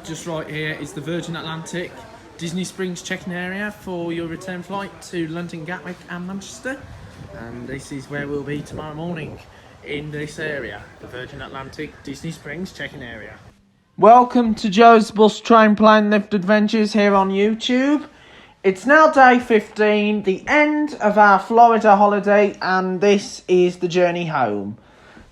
Just right here is the Virgin Atlantic Disney Springs check-in area for your return flight to London, Gatwick and Manchester. And this is where we'll be tomorrow morning, in this area, the Virgin Atlantic Disney Springs check-in area. Welcome to Joe's Bus Train Plane Lift Adventures here on YouTube. It's now day 15, the end of our Florida holiday, and this is the journey home.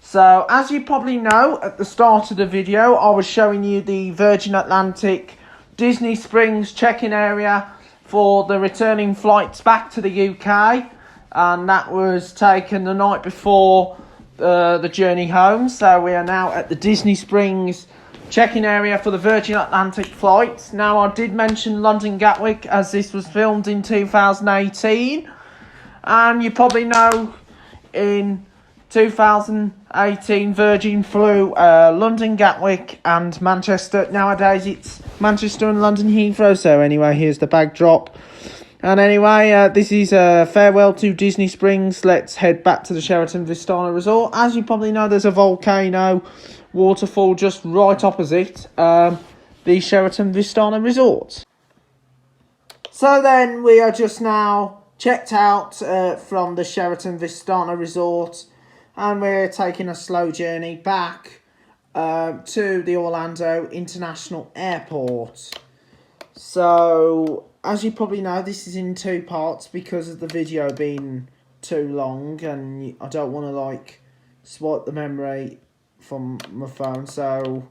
So, as you probably know, at the start of the video, I was showing you the Virgin Atlantic Disney Springs check-in area for the returning flights back to the UK. And that was taken the night before the journey home. So, we are now at the Disney Springs check-in area for the Virgin Atlantic flights. Now, I did mention London Gatwick as this was filmed in 2018. And you probably know in 2018 Virgin flew London, Gatwick and Manchester. Nowadays it's Manchester and London Heathrow. So anyway, here's the backdrop. And anyway, this is farewell to Disney Springs. Let's head back to the Sheraton Vistana Resort. As you probably know, there's a volcano waterfall just right opposite the Sheraton Vistana Resort. So then we are just now checked out from the Sheraton Vistana Resort. And we're taking a slow journey back to the Orlando International Airport. So, as you probably know, this is in two parts because of the video being too long. And I don't want to, swipe the memory from my phone. So,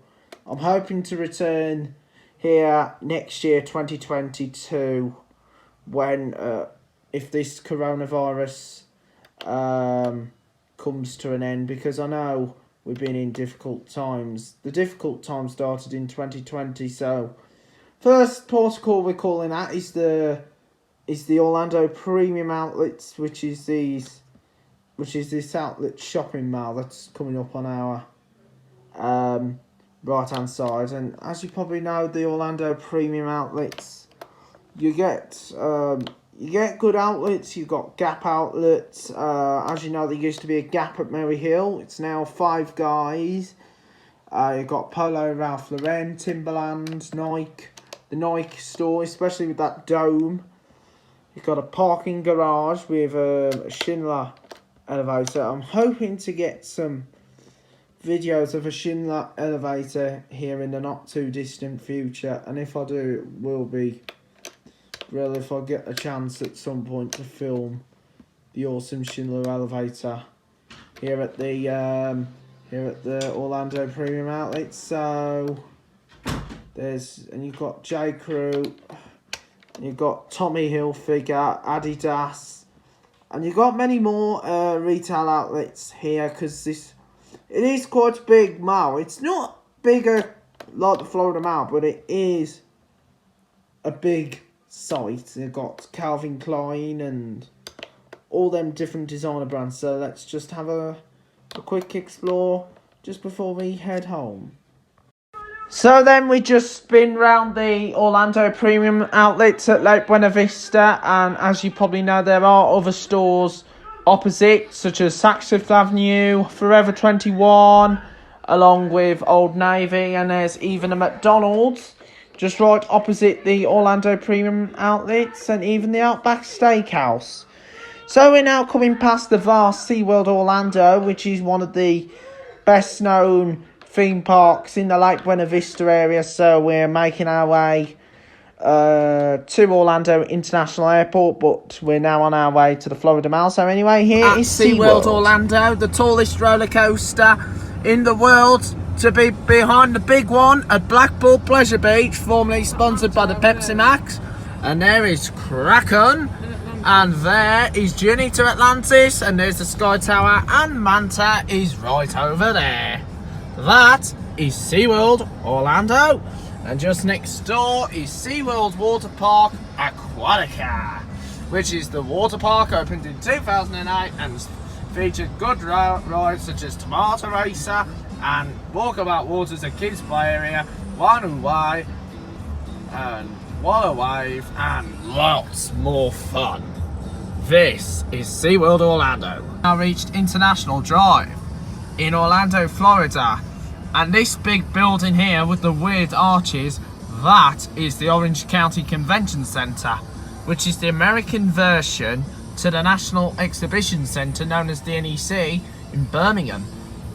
I'm hoping to return here next year, 2022, when, if this coronavirus comes to an end, because I know we've been in difficult times. The difficult time started in 2020. So first port of call we're calling at is the Orlando Premium Outlets, which is this outlet shopping mall that's coming up on our right hand side. And as you probably know, the Orlando Premium Outlets, you get good outlets. You've got Gap outlets. As you know, there used to be a Gap at Mary Hill. It's now Five Guys. You've got Polo, Ralph Lauren, Timberland, Nike. The Nike store, especially with that dome. You've got a parking garage with a Schindler elevator. I'm hoping to get some videos of a Schindler elevator here in the not too distant future. And if I do, it will be really, if I get a chance at some point to film the awesome Schindler elevator here at the Orlando Premium Outlets. So and you've got J. Crew, and you've got Tommy Hilfiger, Adidas, and you've got many more retail outlets here, because it is quite a big mall. It's not bigger like the Florida Mall, but it is a big site. They've got Calvin Klein and all them different designer brands. So let's just have a quick explore just before we head home. So then we just spin round the Orlando Premium Outlets at Lake Buena Vista, and as you probably know, there are other stores opposite, such as Saks Fifth Avenue, Forever 21, along with Old Navy, and there's even a McDonald's just right opposite the Orlando Premium Outlets, and even the Outback Steakhouse. So we're now coming past the vast SeaWorld Orlando, which is one of the best known theme parks in the Lake Buena Vista area. So we're making our way to Orlando International Airport, but we're now on our way to the Florida Mall. So anyway, here is SeaWorld Orlando, the tallest roller coaster in the world, to be behind the big one at Black Bull Pleasure Beach, formerly sponsored by the Pepsi Max. And there is Kraken, and there is Journey to Atlantis, and there's the Sky Tower, and Manta is right over there. That is SeaWorld Orlando, and just next door is SeaWorld Water Park Aquatica, which is the water park opened in 2008 and featured good rides such as Tomato Racer and Walkabout Waters, a kids play area, One-Way and Water Wave, and lots more fun. This is SeaWorld Orlando. Now reached International Drive in Orlando, Florida, And this big building here with the weird arches, that is the Orange County Convention Centre, which is the American version to the National Exhibition Centre known as the NEC in Birmingham,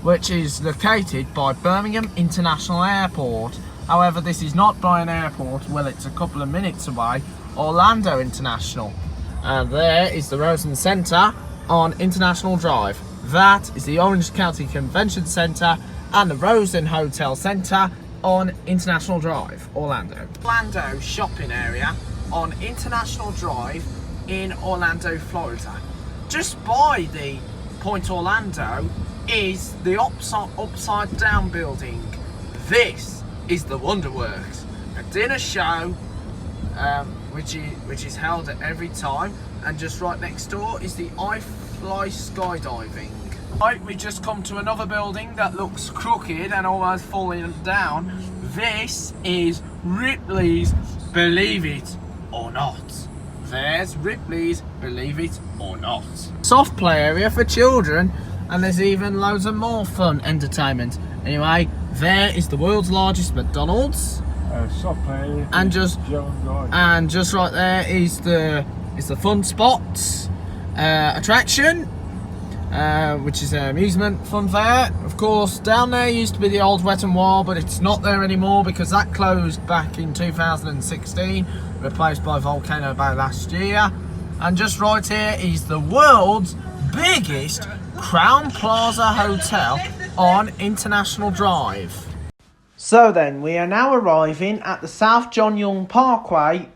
which is located by Birmingham International Airport. However, this is not by an airport, well, it's a couple of minutes away, Orlando International. And there is the Rosen Centre on International Drive. That is the Orange County Convention Centre and the Rosen Hotel Centre on International Drive, Orlando. Orlando shopping area on International Drive in Orlando, Florida. Just by the Point Orlando is the upside down building. This is the Wonderworks, a dinner show which is held at every time, and just right next door is the iFly skydiving. Right, we just come to another building that looks crooked and almost falling down. This is Ripley's Believe It or Not. There's Ripley's Believe It or Not. Soft play area for children, and there's even loads of more fun entertainment. Anyway, there is the world's largest McDonald's. Soft play area. And just right there is the Fun Spots attraction, which is an amusement fun fair. Of course, down there used to be the old Wet and Wild, but it's not there anymore because that closed back in 2016, replaced by Volcano Bay last year. And just right here is the world's biggest Crowne Plaza Hotel on International Drive. So then, we are now arriving at the South John Young Parkway,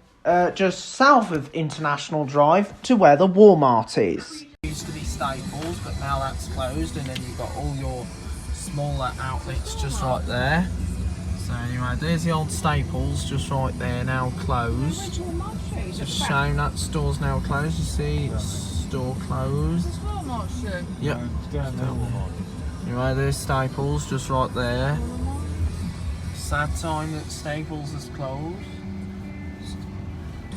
just south of International Drive, to where the Walmart is. It used to be Staples, but now that's closed, and then you've got all your smaller outlets just right there. So anyway, there's the old Staples just right there, now closed. It's a shame that store's now closed. You see, store closed. Yep. Anyway, there's Staples just right there. Sad time that Staples is closed.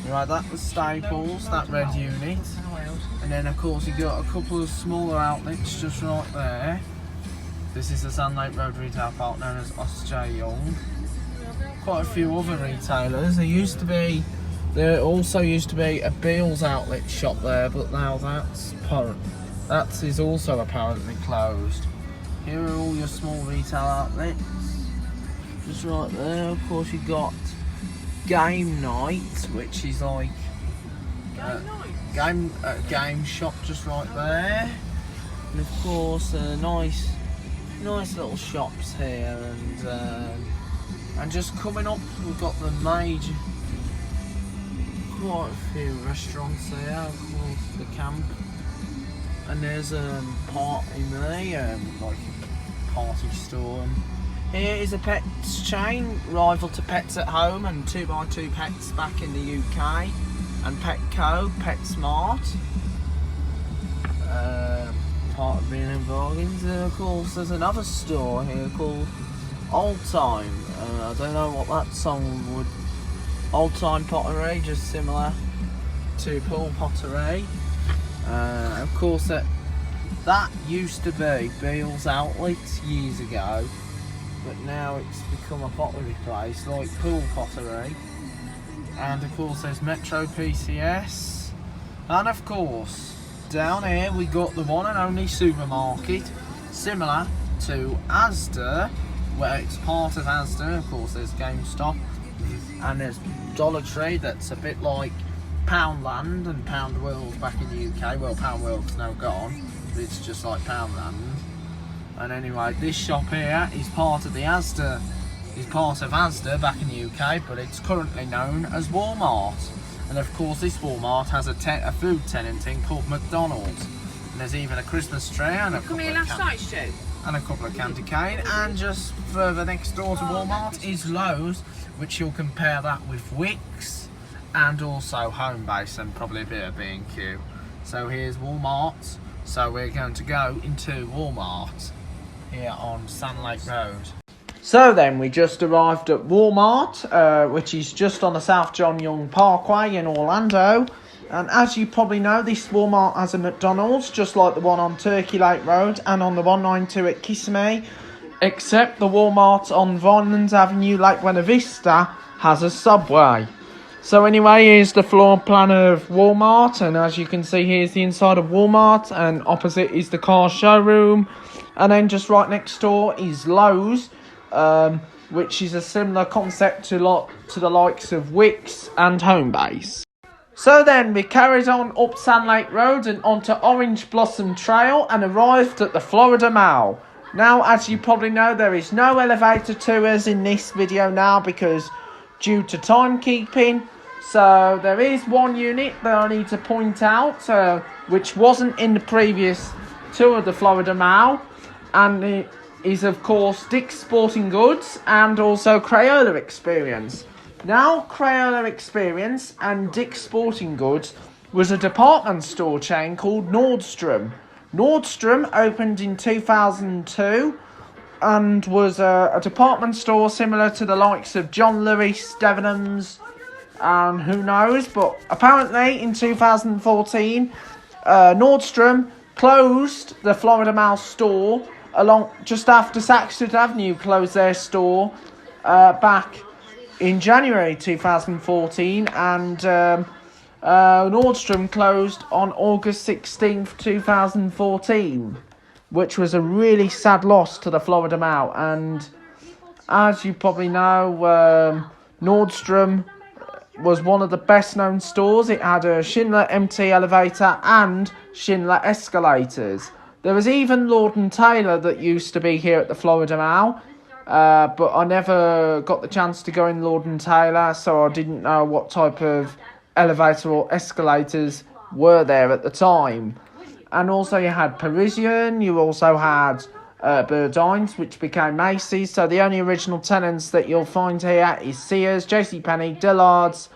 Right, that was Staples, that red unit. And then of course you got a couple of smaller outlets just right there. This is the Sand Lake Road retail park known as Os.J. Young. Quite a few other retailers. There also used to be a Beals outlet shop there, but now that is also apparently closed. Here are all your small retail outlets. Just right there, of course you got Game Night, which is like game shop just right there, and of course nice little shops here, and just coming up we've got the major, quite a few restaurants there, of course the Camp, and there's a party there, like a party store. And here is a pets chain, rival to Pets at Home and 2x2 Pets back in the UK, and Petco, PetSmart, part of being in bargains. And of course there's another store here called Old Time. I don't know what that song would. Old Time Pottery, just similar to Pool Pottery. Of course that used to be Beals Outlet years ago, but now it's become a pottery place like Pool Pottery. And of course there's Metro PCS, and of course down here we got the one and only supermarket, similar to Asda, where it's part of Asda. Of course there's GameStop, and there's Dollar Tree, that's a bit like Poundland and Pound World back in the UK. Well, Pound World's now gone, but it's just like Poundland. And anyway, this shop here is part of Asda back in the UK, but it's currently known as Walmart. And of course this Walmart has a food tenanting called McDonald's. And there's even a Christmas tree and a couple of candy cane. And just further next door to Walmart is Lowe's, which you'll compare that with Wickes and also Homebase and probably a bit of B&Q. So here's Walmart. So we're going to go into Walmart here on Sand Lake Road. So then, we just arrived at Walmart, which is just on the South John Young Parkway in Orlando. And as you probably know, this Walmart has a McDonald's, just like the one on Turkey Lake Road and on the 192 at Kissimmee. except the Walmart on Vineland Avenue, Lake Buena Vista, has a Subway. So anyway, here's the floor plan of Walmart, and as you can see, here's the inside of Walmart, and opposite is the car showroom, and then just right next door is Lowe's, which is a similar concept to the likes of Wickes and Homebase. So then we carried on up Sand Lake Road and onto Orange Blossom Trail and arrived at the Florida Mall. Now, as you probably know, there is no elevator tours in this video now because due to timekeeping. So there is one unit that I need to point out, which wasn't in the previous tour of the Florida Mall, and it is of course Dick's Sporting Goods and also Crayola Experience. Now, Crayola Experience and Dick's Sporting Goods was a department store chain called Nordstrom. Nordstrom opened in 2002 and was a department store similar to the likes of John Lewis, Debenhams, and who knows. But apparently in 2014, Nordstrom closed the Florida Mall store just after Saxford Avenue closed their store back in January 2014, and Nordstrom closed on August 16th, 2014, which was a really sad loss to the Florida Mall. And as you probably know, Nordstrom was one of the best known stores. It had a Schindler MT elevator and Schindler escalators. There was even Lord & Taylor that used to be here at the Florida Mall. But I never got the chance to go in Lord & Taylor, so I didn't know what type of elevator or escalators were there at the time. And also you had Parisian, you also had Burdines, which became Macy's. So the only original tenants that you'll find here is Sears, JCPenney, Dillard's,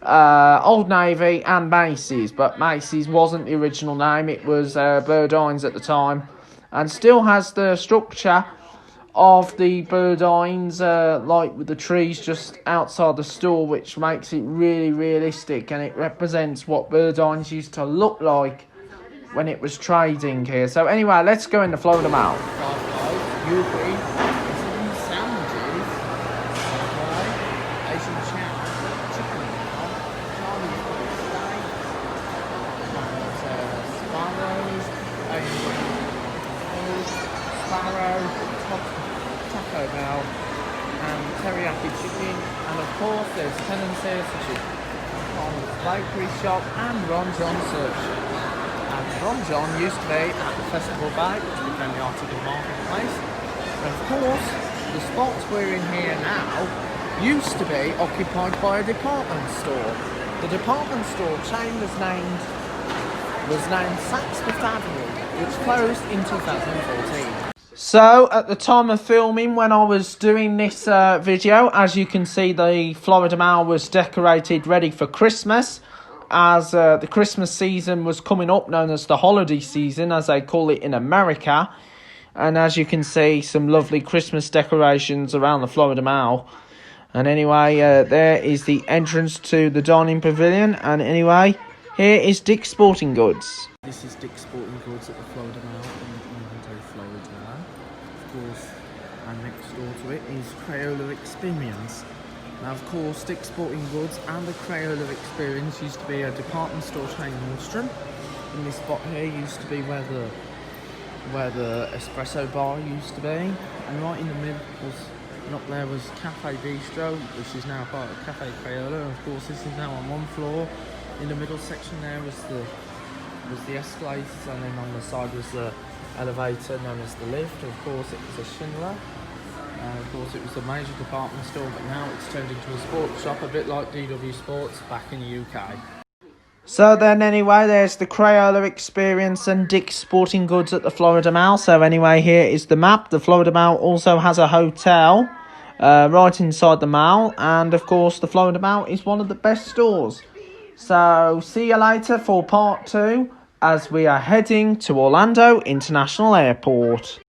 Old Navy and Macy's. But Macy's wasn't the original name, it was Burdines at the time. And still has the structure of the Burdines, like with the trees just outside the store, which makes it really realistic, and it represents what Burdines used to look like when it was trading here. So anyway, let's go in the Florida Mall. Taco Bell and teriyaki chicken, and of course there's Tenancy, which is bakery shop, and Ron John Surf Shop. And Ron John used to be at the Festival Bay, which became the Article Marketplace. And of course, the spots we're in here now used to be occupied by a department store. The department store chain was named Saks Fifth Avenue, which closed in 2014. So, at the time of filming, when I was doing this video, as you can see, the Florida Mall was decorated ready for Christmas, as the Christmas season was coming up, known as the holiday season, as they call it in America. And as you can see, some lovely Christmas decorations around the Florida Mall. And anyway, there is the entrance to the dining pavilion. And anyway, here is Dick's Sporting Goods. This is Dick's Sporting Goods at the Florida Mall in Orlando, Florida. Of course, and next door to it is Crayola Experience. Now, of course, Dick's Sporting Goods and the Crayola Experience used to be a department store chain in Nordstrom. And this spot here used to be where the espresso bar used to be. And right in the middle and up there was Cafe Bistro, which is now part of Cafe Crayola. And of course, this is now on one floor. In the middle section there was the escalators, and then on the side was the elevator known as the lift. Of course, it was a Schindler. Of course, it was a major department store, but now it's turned into a sports shop, a bit like DW Sports back in the UK. So then anyway, there's the Crayola Experience and Dick's Sporting Goods at the Florida Mall. So anyway, here is the map. The Florida Mall also has a hotel right inside the mall. And of course, the Florida Mall is one of the best stores. So see you later for part 2 as we are heading to Orlando International Airport.